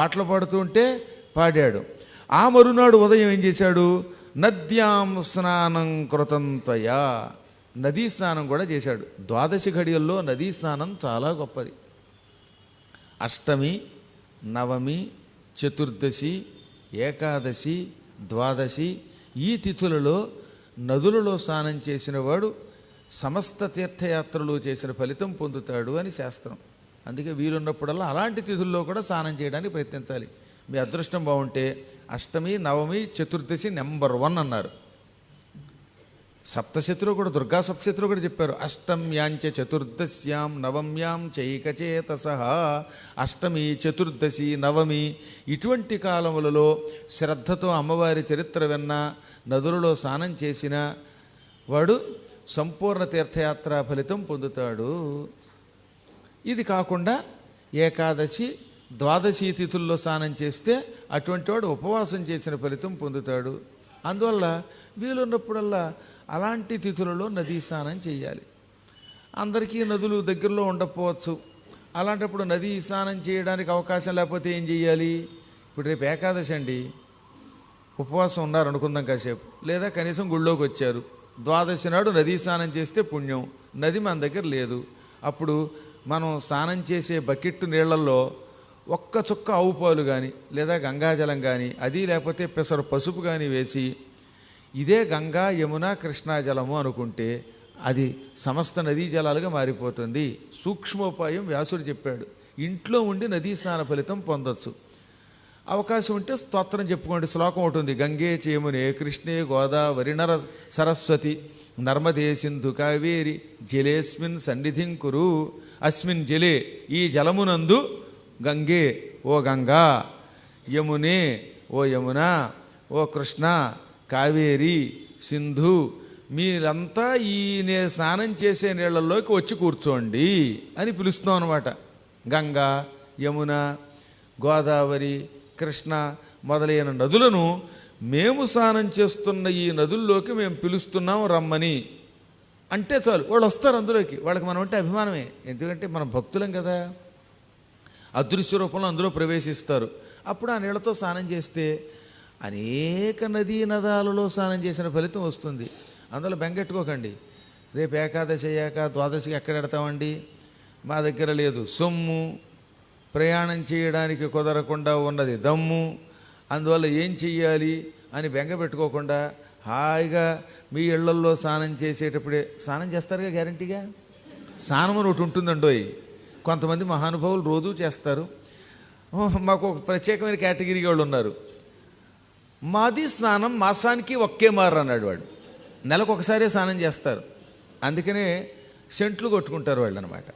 పాటలు పాడుతూ ఉంటే పాడాడు. ఆ మరునాడు ఉదయం ఏం చేశాడు? నద్యాం స్నానం కృతంతయా, నదీ స్నానం కూడా చేశాడు. ద్వాదశి ఘడియల్లో నదీ స్నానం చాలా గొప్పది. అష్టమి, నవమి, చతుర్దశి, ఏకాదశి, ద్వాదశి ఈ తిథులలో నదులలో స్నానం చేసిన వాడు సమస్త తీర్థయాత్రలు చేసిన ఫలితం పొందుతాడు అని శాస్త్రం. అందుకే వీలున్నప్పుడల్లా అలాంటి తిథుల్లో కూడా స్నానం చేయడానికి ప్రయత్నించాలి. మీ అదృష్టం బాగుంటే అష్టమి, నవమి, చతుర్దశి నెంబర్ 1 అన్నారు. సప్తశతిలో కూడా, దుర్గా సప్తశతిలో కూడా చెప్పారు. అష్టమ్యాంచ చతుర్దశ్యాం నవమ్యాం చైకచేతసః. అష్టమి, చతుర్దశి, నవమి ఇటువంటి కాలములలో శ్రద్ధతో అమ్మవారి చరిత్ర విన్నా, నదులలో స్నానం చేసిన వాడు సంపూర్ణ తీర్థయాత్ర ఫలితం పొందుతాడు. ఇది కాకుండా ఏకాదశి, ద్వాదశి తిథుల్లో స్నానం చేస్తే అటువంటి వాడు ఉపవాసం చేసిన ఫలితం పొందుతాడు. అందువల్ల వీలున్నప్పుడల్లా అలాంటి తిథులలో నదీ స్నానం చేయాలి. అందరికీ నదులు దగ్గరలో ఉండకపోవచ్చు. అలాంటప్పుడు నదీ స్నానం చేయడానికి అవకాశం లేకపోతే ఏం చేయాలి? ఇప్పుడు రేపు ఏకాదశి అండి, ఉపవాసం ఉన్నారు అనుకుందాం కాసేపు, లేదా కనీసం గుళ్ళోకి వచ్చారు. ద్వాదశి నాడు నదీ స్నానం చేస్తే పుణ్యం. నది మన దగ్గర లేదు. అప్పుడు మనం స్నానం చేసే బకెట్టు నీళ్లలో ఒక్క చుక్క ఆవు పాలు కానీ, లేదా గంగాజలం కానీ, అది లేకపోతే పెసరు పసుపు కానీ వేసి, ఇదే గంగా, యమున, కృష్ణా జలము అనుకుంటే అది సమస్త నదీ జలాలుగా మారిపోతుంది. సూక్ష్మోపాయం వ్యాసుడు చెప్పాడు. ఇంట్లో ఉండి నదీ స్నాన ఫలితం పొందొచ్చు. అవకాశం ఉంటే స్తోత్రం చెప్పుకోండి. శ్లోకం ఉంటుంది, గంగే చేమునే కృష్ణే గోదావరి నర సరస్వతి నర్మదే సింధు కావేరి జలేస్మిన్ సన్నిధిం కురు. అస్మిన్ జలే, ఈ జలమునందు, గంగే ఓ గంగా, యమునే ఓ యమున, ఓ కృష్ణ, కావేరి, సింధు, మీరంతా ఈ స్నానం చేసే నీళ్లలోకి వచ్చి కూర్చోండి అని పిలుస్తున్నాం అనమాట. గంగా, యమున, గోదావరి, కృష్ణ మొదలైన నదులను మేము స్నానం చేస్తున్న ఈ నదుల్లోకి మేము పిలుస్తున్నాం రమ్మని అంటే చాలు, వాళ్ళు వస్తారు అందులోకి. వాళ్ళకి మనం అంటే అభిమానమే. ఎందుకంటే మనం భక్తులం కదా. అదృశ్య రూపంలో అందులో ప్రవేశిస్తారు. అప్పుడు ఆ నీళ్లతో స్నానం చేస్తే అనేక నదీ నదాలలో స్నానం చేసిన ఫలితం వస్తుంది. అందులో బెంగెట్టుకోకండి. రేపు ఏకాదశి అయ్యాక ద్వాదశికి ఎక్కడ పెడతామండి, మా దగ్గర లేదు సొమ్ము, ప్రయాణం చేయడానికి కుదరకుండా ఉన్నది దమ్ము, అందువల్ల ఏం చెయ్యాలి అని బెంగ పెట్టుకోకుండా హాయిగా మీ ఇళ్లల్లో స్నానం చేసేటప్పుడే స్నానం చేస్తారుగా గ్యారంటీగా. స్నానం అని ఒకటి ఉంటుందండోయ్. కొంతమంది మహానుభావులు రోజూ చేస్తారు. మాకు ఒక ప్రత్యేకమైన కేటగిరీ వాళ్ళు ఉన్నారు. మాది స్నానం మాసానికి ఒకే మారు అన్నాడు వాడు. నెలకు ఒకసారే స్నానం చేస్తారు. అందుకనే సెంట్లు కొట్టుకుంటారు వాళ్ళు అనమాట.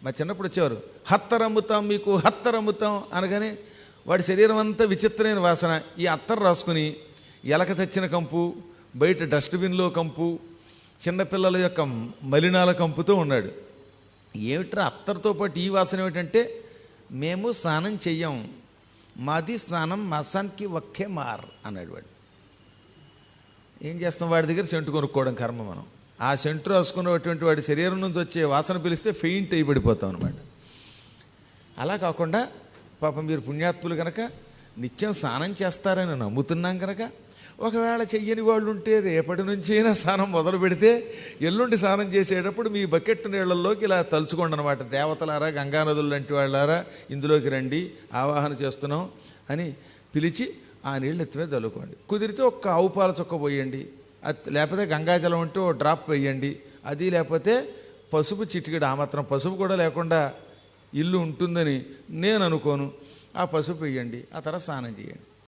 మా చిన్నప్పుడు వచ్చేవారు, హత్తరమ్ముతాం మీకు, హత్తరమ్ముతాం అనగానే వాడి శరీరం అంతా విచిత్రమైన వాసన. ఈ అత్తరు రాసుకుని ఎలక చచ్చిన కంపు, బయట డస్ట్బిన్లో కంపు, చిన్నపిల్లల యొక్క మలినాల కంపుతో ఉన్నాడు. ఏమిట్రా అత్తరుతో పాటు ఈ వాసన ఏమిటంటే, మేము స్నానం చెయ్యం, మాది స్నానం మాసానికి ఒకే మార్ అన్నాడు వాడు. ఏం చేస్తాం, వాడి దగ్గర సెంటు కొనుక్కోవడం కర్మ మనం. ఆ సెంటు రాసుకున్నటువంటి వాడి శరీరం నుంచి వచ్చే వాసన పిలిస్తే ఫెయింట్ అయి పడిపోతాం అనమాట. అలా కాకుండా పాపం మీరు పుణ్యాత్ములు కనుక నిత్యం స్నానం చేస్తారని నమ్ముతున్నాం కనుక, ఒకవేళ చెయ్యని వాళ్ళు ఉంటే రేపటి నుంచి అయినా స్నానం మొదలు పెడితే ఎల్లుండి స్నానం చేసేటప్పుడు మీ బకెట్ నీళ్లలోకి ఇలా తలుచుకోండి అనమాట. దేవతలారా, గంగానదులు లాంటి వాళ్ళారా, ఇందులోకి రండి, ఆవాహన చేస్తున్నాం అని పిలిచి ఆ నీళ్ళు ఎత్తిమే చల్లుకోండి. కుదిరితే ఒక్క ఆవు పాల చుక్క పోయండి, లేకపోతే గంగాజలం ఉంటే ఓ డ్రాప్ వేయండి. అది లేకపోతే పసుపు చిటికెడు, ఆ మాత్రం పసుపు కూడా లేకుండా ఇల్లు ఉంటుందని నేను అనుకోను, ఆ పసుపు వేయండి. ఆ తర్వాత స్నానం చేయండి.